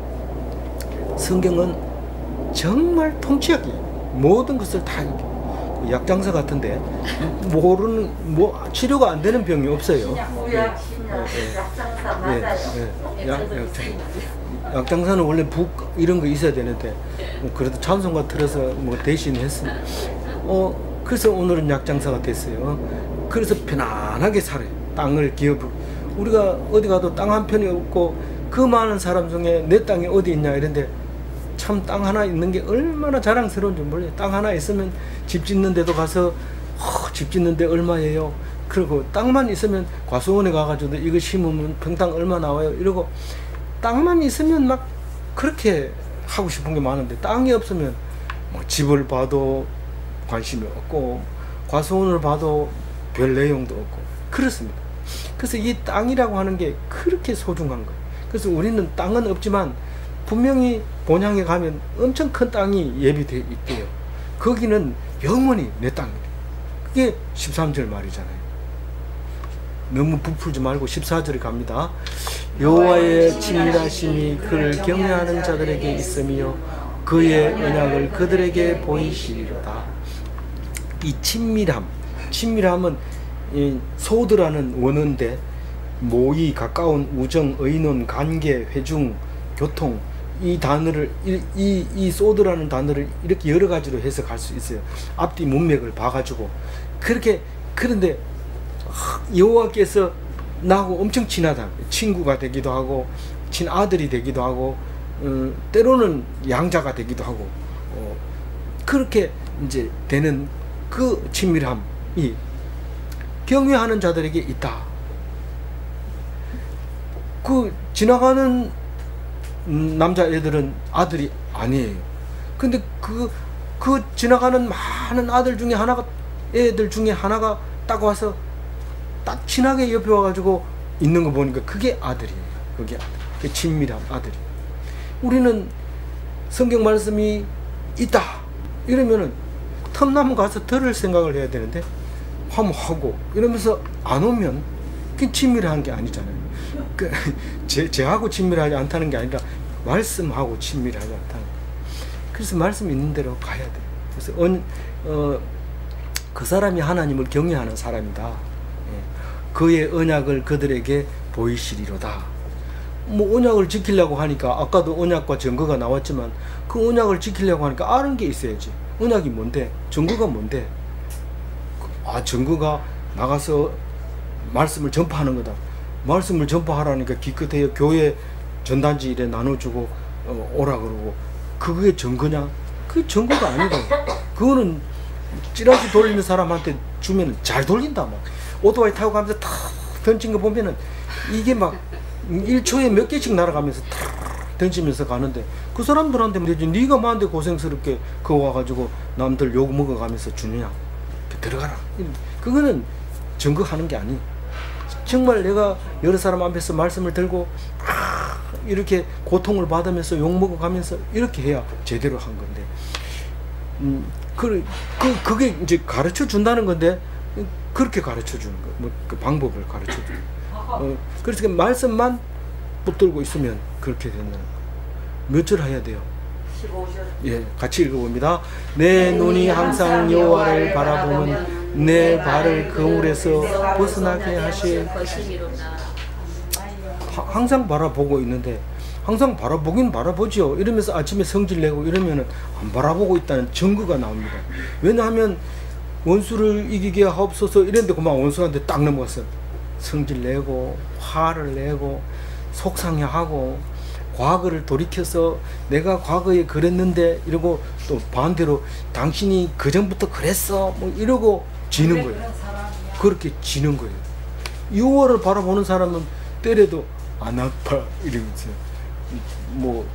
Speaker 1: 성경은 정말 통치하기 모든 것을 다 약장사 같은데 치료가 안 되는 병이 없어요.
Speaker 2: 약장사 맞아요.
Speaker 1: 약장사는 원래 북 이런 거 있어야 되는데 그래도 찬송가 틀어서 대신 했습니다. 그래서 오늘은 약장사가 됐어요. 그래서 편안하게 살아요. 땅을 기업으로. 우리가 어디 가도 땅 한 편이 없고 그 많은 사람 중에 내 땅이 어디 있냐 이런데 참 땅 하나 있는 게 얼마나 자랑스러운지 몰라요. 땅 하나 있으면 집 짓는 데도 가서 집 짓는데 얼마예요? 그리고 땅만 있으면 과수원에 가가지고 이거 심으면 평당 얼마 나와요? 이러고 땅만 있으면 막 그렇게 하고 싶은 게 많은데 땅이 없으면 집을 봐도 관심이 없고 과수원을 봐도 별 내용도 없고 그렇습니다. 그래서 이 땅이라고 하는 게 그렇게 소중한 거예요. 그래서 우리는 땅은 없지만 분명히 본향에 가면 엄청 큰 땅이 예비되어 있대요. 거기는 영원히 내 땅이래요. 그게 13절 말이잖아요. 너무 부풀지 말고 14절에 갑니다. 여호와의 친밀하심이 그를 경외하는 자들에게 있으며 그의 언약을 그들에게 보이시리로다. 이 친밀함은 이 소드라는 원어인데 모의, 가까운, 우정, 의논, 관계, 회중, 교통 이 단어를 이 소드라는 단어를 이렇게 여러 가지로 해석할 수 있어요. 앞뒤 문맥을 봐가지고 그런데 여호와께서 나하고 엄청 친하다. 친구가 되기도 하고 친아들이 되기도 하고 때로는 양자가 되기도 하고 그렇게 이제 되는 그 친밀함이 경외하는 자들에게 있다. 그 지나가는 남자애들은 아들이 아니에요. 근데 그 지나가는 많은 아들 중에 하나가 애들 중에 하나가 딱 와서 딱 친하게 옆에 와가지고 있는 거 보니까 그게 아들이에요. 그게 아들. 그 친밀한 아들이. 우리는 성경 말씀이 있다 이러면은 텀나무 가서 들을 생각을 해야 되는데 화목하고 이러면서 안 오면 그게 친밀한 게 아니잖아요. 그 제하고 친밀하지 않다는 게 아니라 말씀하고 친밀하지 않다는 거예요. 그래서 말씀 있는 대로 가야 돼요. 그래서 그 사람이 하나님을 경외하는 사람이다. 예. 그의 언약을 그들에게 보이시리로다. 뭐 언약을 지키려고 하니까 아까도 언약과 증거가 나왔지만 그 언약을 지키려고 하니까 아는 게 있어야지. 언약이 뭔데? 증거가 뭔데? 아, 증거가 나가서 말씀을 전파하는 거다. 말씀을 전파하라니까 기껏해야 교회 전단지 이래 나눠주고 오라 그러고 그게 증거냐? 그게 증거가 아니다. 그거는 찌라시 돌리는 사람한테 주면 잘 돌린다. 막 오토바이 타고 가면서 탁 던진 거 보면은 이게 막 1초에 몇 개씩 날아가면서 탁 던지면서 가는데 그 사람들한테 되지 네가 뭐한테 고생스럽게 그거 와가지고 남들 욕 먹어가면서 주느냐. 들어가라. 그거는 증거하는 게 아니. 정말 내가 여러 사람 앞에서 말씀을 들고 이렇게 고통을 받으면서 욕 먹어가면서 이렇게 해야 제대로 한 건데 그게 이제 가르쳐 준다는 건데 그렇게 가르쳐 주는 거, 뭐 그 방법을 가르쳐 주는 거. 그래서 말씀만 붙들고 있으면 그렇게 된다는 거. 몇 절 해야 돼요?
Speaker 2: 15절.
Speaker 1: 예, 같이 읽어봅니다. 내 눈이 항상 여호와를 바라보면 내 발을 그물에서 벗어나게 하실
Speaker 2: 것이미로다.
Speaker 1: 항상 바라보고 있는데 항상 바라보긴 바라보죠. 이러면서 아침에 성질 내고 이러면은 안 바라보고 있다는 증거가 나옵니다. 왜냐하면 원수를 이기게 하옵소서 이랬는데 그만 원수한테 딱 넘어갔어. 성질 내고 화를 내고 속상해하고 과거를 돌이켜서 내가 과거에 그랬는데 이러고 또 반대로 당신이 그전부터 그랬어 뭐 이러고 지는 거예요. 그렇게 지는 거예요. 6월을 바라보는 사람은 때려도 안 아파 이러면서 뭐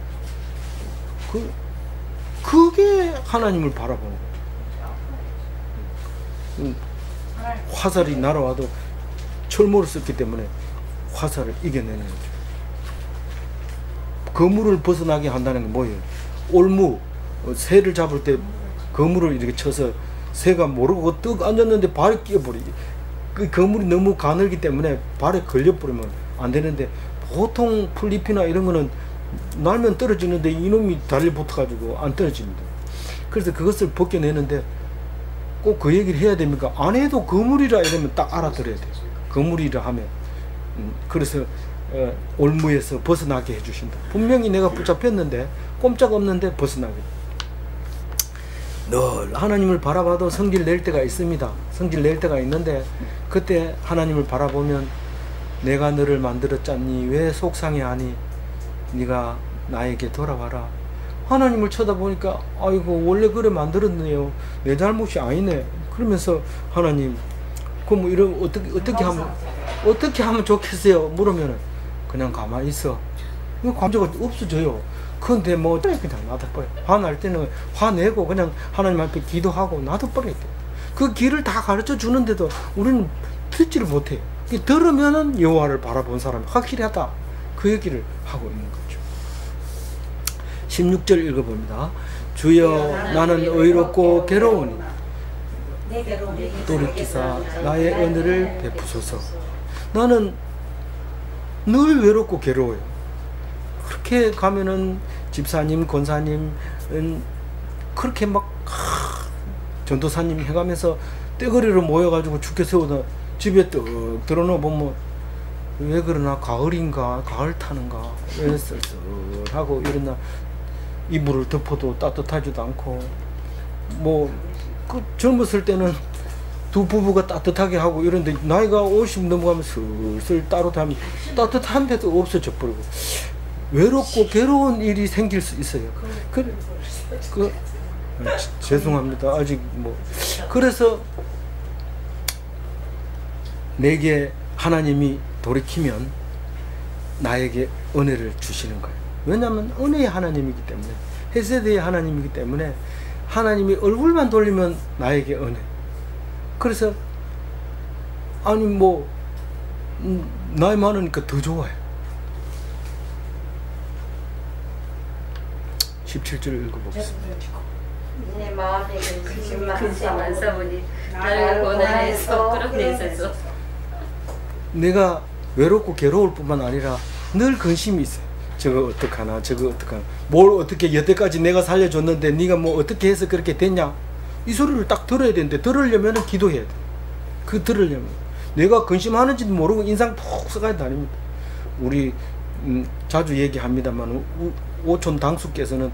Speaker 1: 그게 하나님을 바라보는 거예요. 화살이 날아와도 철모를 썼기 때문에 화살을 이겨내는 거죠. 거물을 벗어나게 한다는 게 뭐예요? 올무, 새를 잡을 때 거물을 이렇게 쳐서 새가 모르고 떡 앉았는데 발에 끼어버리기. 그 거물이 너무 가늘기 때문에 발에 걸려버리면 안 되는데 보통 풀잎이나 이런 거는 날면 떨어지는데 이놈이 달리 붙어가지고 안 떨어집니다. 그래서 그것을 벗겨내는데 꼭 그 얘기를 해야 됩니까? 안 해도 거물이라 이러면 딱 알아들어야 돼요. 거물이라 하면. 그래서 올무에서 벗어나게 해주신다. 분명히 내가 붙잡혔는데 꼼짝없는데 벗어나게. 늘 하나님을 바라봐도 성질 낼 때가 있습니다. 성질 낼 때가 있는데 그때 하나님을 바라보면 내가 너를 만들었잖니 왜 속상해하니 네가 나에게 돌아와라. 하나님을 쳐다보니까 아이고 원래 그래 만들었네요. 내 잘못이 아니네. 그러면서 하나님 그럼 뭐 이런 어떻게 하면 좋겠어요? 물으면은 그냥 가만히 있어. 감정가 없어져요. 그런데 뭐 그냥 놔둬버려. 화날 때는 화내고 그냥 하나님 앞에 기도하고 놔둬버려야 돼. 그 길을 다 가르쳐 주는데도 우리는 듣지를 못해요. 들으면은 여호와를 바라본 사람이 확실하다. 그 얘기를 하고 있는 거죠. 16절 읽어봅니다. 주여 나는 의롭고 괴로우니 돌이키사 나의 은혜를 베푸소서. 나는 늘 외롭고 괴로워요. 그렇게 가면은 집사님, 권사님은 그렇게 막 전도사님 해가면서 떼거리로 모여가지고 죽게 세우다 집에 떡 들어놓아 보면 왜 그러나 가을인가 가을 타는가 왜 쓸쓸하고 이러나 이불을 덮어도 따뜻하지도 않고 뭐 그 젊었을 때는 두 부부가 따뜻하게 하고 이런데 나이가 50 넘어가면 슬슬 따뜻하면 따뜻한데도 없어져 버리고 외롭고 괴로운 일이 생길 수 있어요. 죄송합니다. 아직 뭐 그래서 내게 하나님이 돌이키면 나에게 은혜를 주시는 거예요. 왜냐하면 은혜의 하나님이기 때문에 헤세드의 하나님이기 때문에 하나님이 얼굴만 돌리면 나에게 은혜. 그래서 아니 뭐 나이 많으니까 더 좋아요. 17절 읽어보겠습니다.
Speaker 2: 네 마음에 근심 많사 보니 나를 고난에서 끌어내소서.
Speaker 1: 내가 외롭고 괴로울 뿐만 아니라 늘 근심이 있어요. 저거 어떡하나 저거 어떡하나 뭘 어떻게 여태까지 내가 살려줬는데 네가 뭐 어떻게 해서 그렇게 됐냐, 이 소리를 딱 들어야 되는데 들으려면 기도해야 돼. 그 들으려면 내가 근심하는지도 모르고 인상 푹 써가야 다닙니다. 우리 자주 얘기합니다만 오촌 당수께서는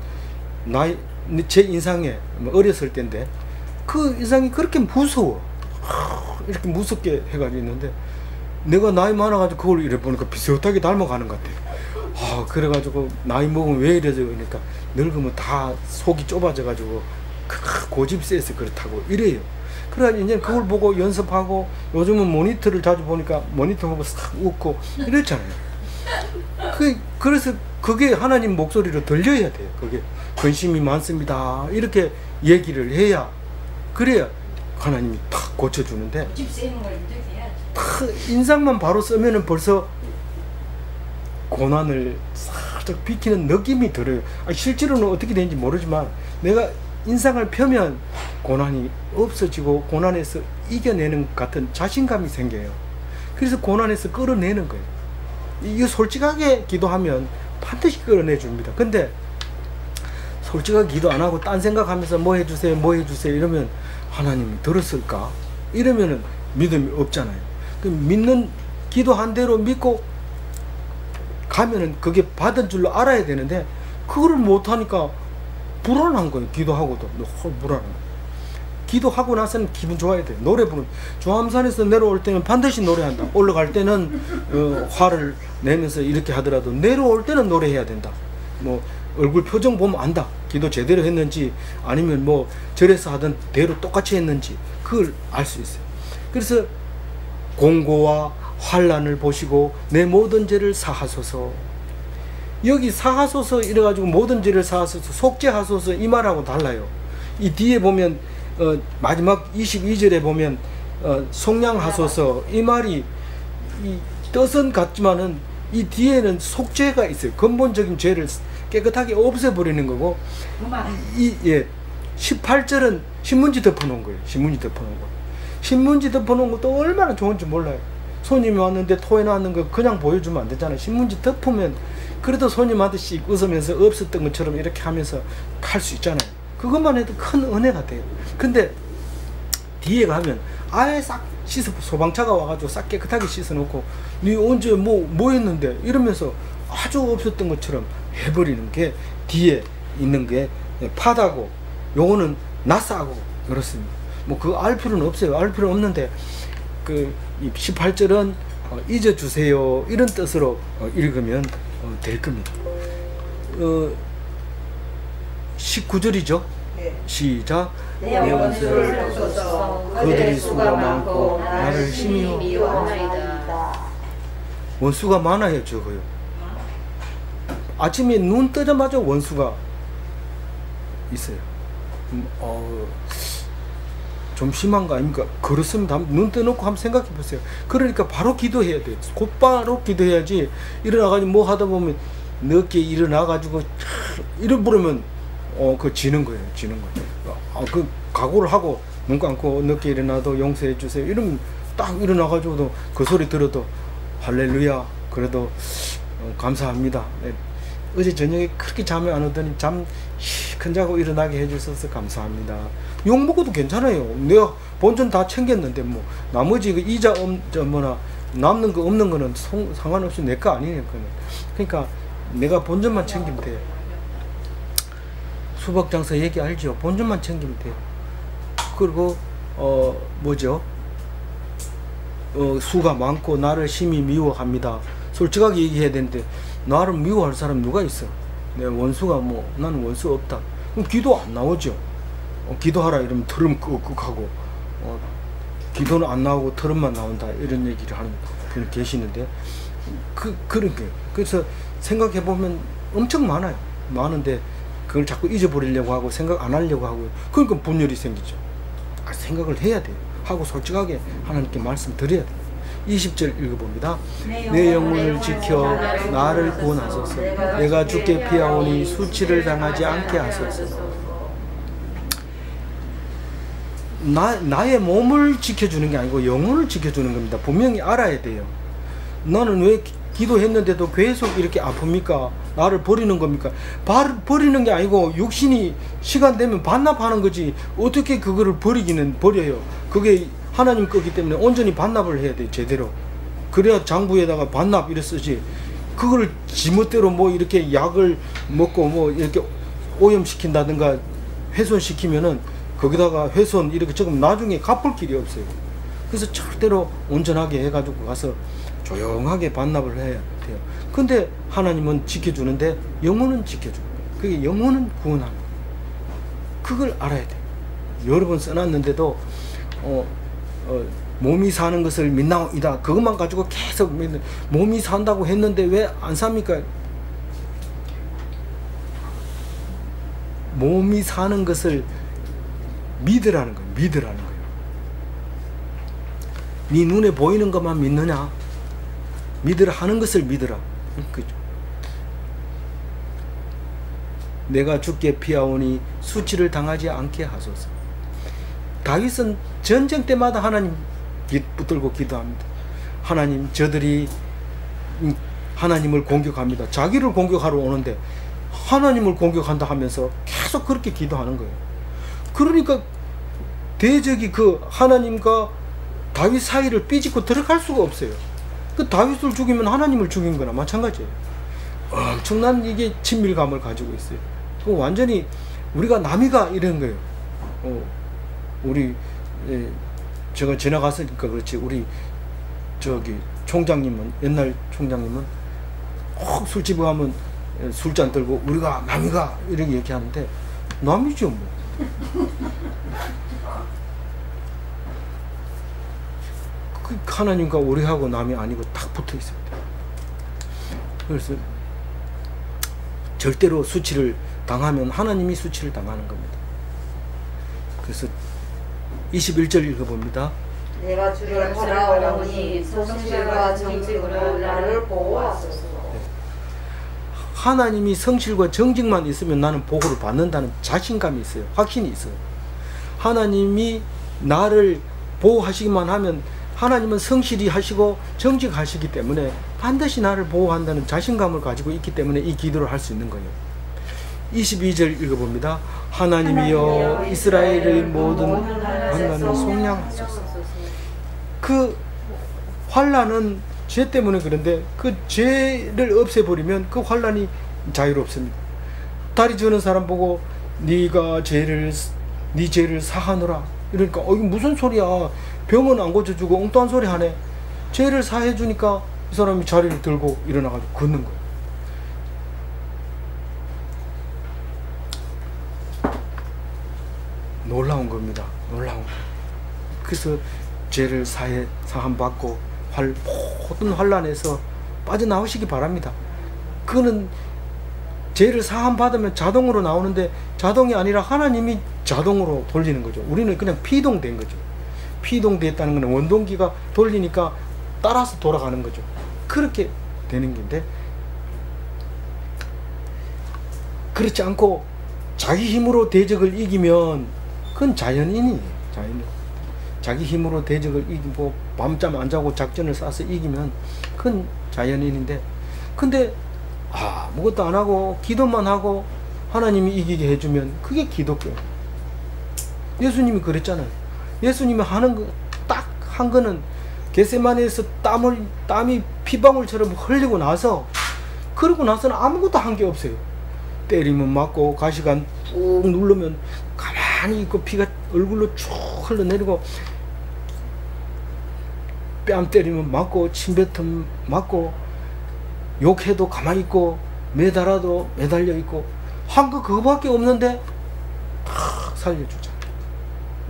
Speaker 1: 제 인상에 어렸을 때인데 그 인상이 그렇게 무서워, 이렇게 무섭게 해가지고 있는데 내가 나이 많아가지고 그걸 이래 보니까 비슷하게 닮아가는 것 같아. 그래가지고 나이 먹으면 왜 이래져 그러니까 늙으면 다 속이 좁아져가지고 고집 세서 그렇다고 이래요. 그래가지고 이제 그걸 보고 연습하고 요즘은 모니터를 자주 보니까 모니터 보고 싹 웃고 이랬잖아요. 그래서 그게 하나님 목소리로 들려야 돼요. 그게 근심이 많습니다 이렇게 얘기를 해야, 그래야 하나님이 탁 고쳐주는데
Speaker 3: 집 세는 걸 이제 해야지.
Speaker 1: 탁 인상만 바로 쓰면은 벌써 고난을 살짝 비키는 느낌이 들어요. 실제로는 어떻게 되는지 모르지만 내가 인상을 펴면 고난이 없어지고 고난에서 이겨내는 것 같은 자신감이 생겨요. 그래서 고난에서 끌어내는 거예요. 이거 솔직하게 기도하면 반드시 끌어내 줍니다. 근데 솔직하게 기도 안 하고 딴 생각하면서 뭐 해주세요 뭐 해주세요 이러면 하나님이 들었을까? 이러면은 믿음이 없잖아요. 믿는 기도한 대로 믿고 가면은 그게 받은 줄로 알아야 되는데 그거를 못하니까 불안한 거예요. 기도하고도 불안한 거예요. 기도하고 나서는 기분 좋아야 돼요. 노래 부르면 조암산에서 내려올 때는 반드시 노래한다. 올라갈 때는 화를 내면서 이렇게 하더라도 내려올 때는 노래해야 된다. 뭐 얼굴 표정 보면 안다. 기도 제대로 했는지 아니면 뭐 절에서 하던 대로 똑같이 했는지 그걸 알 수 있어요. 그래서 공고와 환난을 보시고 내 모든 죄를 사하소서. 여기 사하소서 이래가지고 모든 죄를 사하소서 속죄하소서 이 말하고 달라요. 이 뒤에 보면 마지막 22절에 보면 속량하소서 이 말이 이 뜻은 같지만은 이 뒤에는 속죄가 있어요. 근본적인 죄를 깨끗하게 없애버리는 거고, 18절은 신문지 덮어놓은 거예요. 신문지 덮어놓은 거. 신문지 덮어놓은 것도 얼마나 좋은지 몰라요. 손님이 왔는데 토해놨는 거 그냥 보여주면 안 되잖아요. 신문지 덮으면 그래도 손님한테 씩 웃으면서 없었던 것처럼 이렇게 하면서 갈 수 있잖아요. 그것만 해도 큰 은혜가 돼요. 근데 뒤에 가면 아예 싹 씻어, 소방차가 와가지고 싹 깨끗하게 씻어놓고 니 언제 뭐 했는데 이러면서 아주 없었던 것처럼 해버리는 게 뒤에 있는 게 파다고 요거는 낯싸고 그렇습니다. 뭐 그거 알 필요는 없어요. 알 필요 없는데 그 18절은 잊어주세요 이런 뜻으로 읽으면 될 겁니다. 19절이죠.
Speaker 2: 네.
Speaker 1: 시작.
Speaker 2: 내 원수를 보소서 그들의 수가 많고 나를 심히 미워하나이다.
Speaker 1: 원수가 많아요. 저거요. 아침에 눈 뜨자마자 원수가 있어요. 좀 심한 거 아닙니까? 그렇습니다. 눈 떠놓고 한번 생각해 보세요. 그러니까 바로 기도해야 돼요. 곧바로 기도해야지 일어나가지고 뭐 하다 보면 늦게 일어나가지고 이러면 그 지는 거예요. 지는 거예요. 그 각오를 하고 눈 감고 늦게 일어나도 용서해 주세요. 이러면 딱 일어나가지고도 그 소리 들어도 할렐루야. 그래도 감사합니다. 네. 어제 저녁에 그렇게 잠이 안 오더니 잠 큰 자고 일어나게 해주셔서 감사합니다. 욕 먹어도 괜찮아요. 내가 본전 다 챙겼는데 뭐 나머지 그 이자 남는 거 없는 거는 상관없이 내 거 아니에요. 그러니까 내가 본전만 챙기면 돼요. 수박장사 얘기 알죠? 본전만 챙기면 돼요. 그리고 수가 많고 나를 심히 미워합니다. 솔직하게 얘기해야 되는데 나를 미워할 사람 누가 있어? 내 원수가 나는 원수 없다. 그럼 기도 안 나오죠. 기도하라 이러면 트름 끄하고 기도는 안 나오고 트름만 나온다 이런 얘기를 하는 분이 계시는데 그런 게 그래서 생각해 보면 엄청 많아요. 많은데 그걸 자꾸 잊어버리려고 하고 생각 안 하려고 하고 그러니까 분열이 생기죠. 생각을 해야 돼요. 하고 솔직하게 하나님께 말씀드려야 돼요. 20절 읽어봅니다. 내 영혼을 지켜 나를 구원하소서. 내가 주께 피하오니 수치를 당하지 않게 하소서. 나의 몸을 지켜주는 게 아니고 영혼을 지켜주는 겁니다. 분명히 알아야 돼요. 나는 왜 기도했는데도 계속 이렇게 아픕니까? 나를 버리는 겁니까? 버리는 게 아니고 육신이 시간 되면 반납하는 거지. 어떻게 그거를 버리기는 버려요. 그게 하나님 거기 때문에 온전히 반납을 해야 돼, 제대로. 그래야 장부에다가 반납 이래 쓰지. 그걸 지멋대로 뭐 이렇게 약을 먹고 뭐 이렇게 오염시킨다든가 훼손시키면은 거기다가 훼손 이렇게 적으면 나중에 갚을 길이 없어요. 그래서 절대로 온전하게 해가지고 가서 조용하게 반납을 해야 돼요. 근데 하나님은 지켜주는데 영혼은 지켜줘요. 그게 영혼은 구원하는 거예요. 그걸 알아야 돼요. 여러 번 써놨는데도 몸이 사는 것을 믿나이다 그것만 가지고 계속 몸이 산다고 했는데 왜 안 삽니까? 몸이 사는 것을 믿으라는 거예요. 믿으라는 거예요. 네 눈에 보이는 것만 믿느냐? 믿으라 하는 것을 믿으라. 그죠? 내가 주께 피하오니 수치를 당하지 않게 하소서. 다윗은 전쟁 때마다 하나님 붙들고 기도합니다. 하나님, 저들이 하나님을 공격합니다. 자기를 공격하러 오는데 하나님을 공격한다 하면서 계속 그렇게 기도하는 거예요. 그러니까 대적이 그 하나님과 다윗 사이를 삐짓고 들어갈 수가 없어요. 그 다윗을 죽이면 하나님을 죽인 거나 마찬가지예요. 엄청난 이게 친밀감을 가지고 있어요. 그 완전히 우리가 남이가 이런 거예요. 우리 제가 지나갔으니까 그렇지, 우리 저기 총장님은, 옛날 총장님은 술집에 가면 술잔 들고 우리가 남이가 이렇게 얘기하는데 남이죠 뭐. 그 하나님과 우리하고 남이 아니고 딱 붙어 있습니다. 그래서 절대로 수치를 당하면 하나님이 수치를 당하는 겁니다. 그래서 21절 읽어봅니다.
Speaker 2: 내가 주를 바라오니 성실과 정직으로 나를 보호하소서.
Speaker 1: 하나님이 성실과 정직만 있으면 나는 보호를 받는다는 자신감이 있어요. 확신이 있어요. 하나님이 나를 보호하시기만 하면 하나님은 성실히 하시고 정직하시기 때문에 반드시 나를 보호한다는 자신감을 가지고 있기 때문에 이 기도를 할 수 있는 거예요. 22절 읽어봅니다. 하나님이여 이스라엘의 모든 환난을 속량하소서. 그 환난은 죄 때문에 그런데 그 죄를 없애버리면 그 환난이 자유롭습니다. 다리 저는 사람 보고 네 죄를 사하노라. 이러니까 이게 무슨 소리야. 병은 안 고쳐주고 엉뚱한 소리 하네. 죄를 사해주니까 이 사람이 자리를 들고 일어나가지고 걷는 거예요. 놀라운 겁니다. 놀라운 거. 그래서 죄를 사함받고 모든 환난에서 빠져나오시기 바랍니다. 그거는 죄를 사함받으면 자동으로 나오는데 자동이 아니라 하나님이 자동으로 돌리는 거죠. 우리는 그냥 피동된 거죠. 피동됐다는 것은 원동기가 돌리니까 따라서 돌아가는 거죠. 그렇게 되는 건데, 그렇지 않고 자기 힘으로 대적을 이기면 그건 자연인이에요. 자연인. 자기 힘으로 대적을 이기고 밤잠 안 자고 작전을 싸서 이기면 그건 자연인인데, 근데 아무것도 안 하고 기도만 하고 하나님이 이기게 해주면 그게 기독교예요. 예수님이 그랬잖아요. 예수님이 하는 거 딱 한 거는 겟세마네에서 땀이 피방울처럼 흘리고 나서, 그러고 나서는 아무것도 한 게 없어요. 때리면 맞고 가시관 꾹 누르면 가만히 있고 피가 얼굴로 쭉 흘러내리고, 뺨 때리면 맞고 침뱉음 맞고, 욕해도 가만히 있고 매달아도 매달려 있고, 한 거 그거밖에 없는데 다 살려주자.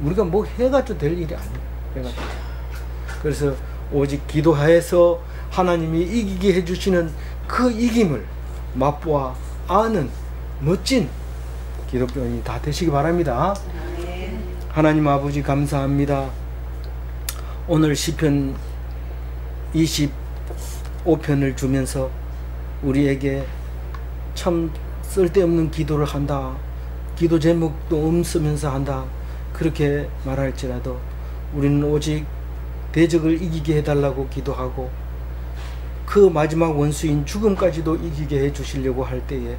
Speaker 1: 우리가 뭐 해가지고 될 일이 아니에요. 그래서 오직 기도하여서 하나님이 이기게 해주시는 그 이김을 맛보아 아는 멋진 기독교인이 다 되시기 바랍니다. 하나님 아버지 감사합니다. 오늘 시편 25편을 주면서 우리에게 참 쓸데없는 기도를 한다, 기도 제목도 없으면서 한다, 그렇게 말할지라도 우리는 오직 대적을 이기게 해달라고 기도하고 그 마지막 원수인 죽음까지도 이기게 해주시려고 할 때에